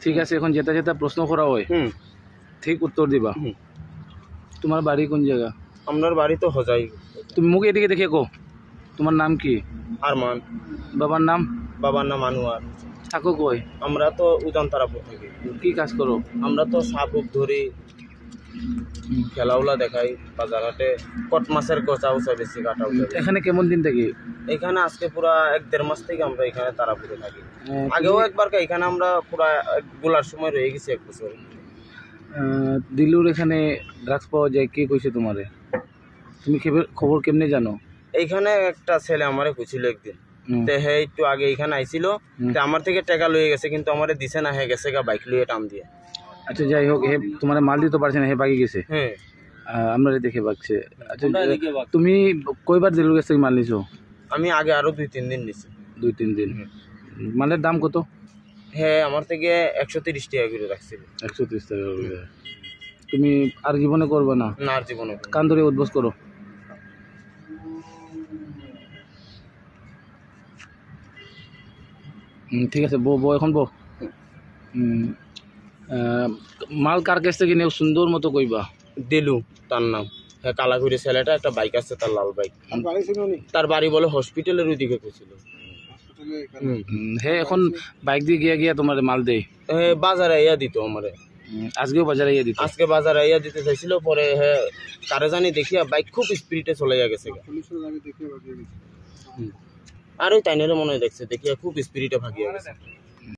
ঠিক আছে, এখন যেটা যেটা প্রশ্ন করা হয় ঠিক উত্তর দিবা। তোমার বাড়ি কোন জায়গা? আমার বাড়ি তো হজাই। তুমি মুখ এদিকে দেখে কো। তোমার নাম কি? আরমান। বাবার নাম? বাবার নাম আনোয়ার। থাকো কই? আমরা তো উজান তারাপুর থাকি। কি কাজ করো? আমরা তো সাপুক ধরি, খেলাউলা দেখাই, বাজারহাটে কট মাছের গোচা উচা বেশি কাটা। এখানে কেমন দিন থাকি? এখানে আজকে পুরা 1-1.5 মাস থেকে আমরা এখানে তারাপুরে থাকি। আগেও একবার এখানে আমরা পুরা গোলার সময় রয়ে গেছি 1 বছর। দিলুর এখানে ড্রাগস পাওয়া যায়, কে কইছে তোমারে? তুমি খবর কেমনে জানো? এইখানে একটা ছেলে আমারে কইছিল একদিন, তে হে একটু আগে এখানে আইছিল, তে আমার থেকে টাকা লয়ে গেছে, কিন্তু আমারে দিছে না, হে গেছে গা বাইক লয়ে টাম দিয়ে। আচ্ছা যাই হোক, হে তোমার মাল দিতে পারছে না, হে বাকি গেছে। হ্যাঁ, আমরা দেখে বাগছে। আচ্ছা তুমি কয়বার দিলুর কাছ থেকে মাল নিছো? আমি আগে আরো 2-3 দিন নিছি। 2-3 দিন। মালের দাম কত? হ্যাঁ, আমার থেকে 130 টাকা করে রাখছিল। 130 টাকা করে। তুমি আর জীবনে করবে না? না, আর জীবনে। কান ধরে উদ্বোস করো। ঠিক আছে, বো এখন বো। মাল কার কাছ থেকে নিয়ে সুন্দর মতো কইবা। দিলু তার নাম। হ্যাঁ, কালাগুড়ি ছেলেটা, একটা বাইক আছে তার, লাল বাইক। তার বাড়ি বলে হসপিটালের ওইদিকে গেছিল। হ্যাঁ, এখন বাইক দিয়ে গিয়া গিয়া তোমার মাল দেয়। বাজারে ইয়া দিত আমারে। আজকেও বাজারে ইয়া দিত? আজকে বাজারে ইয়া দিতে চাইছিল, পরে হ্যাঁ কারে জানি দেখিয়া বাইক খুব স্পিডে চলে গেছে। আর ওই তাইনেরও মনে হয় দেখছে, দেখিয়া খুব স্পিডে ভাগিয়া গেছে।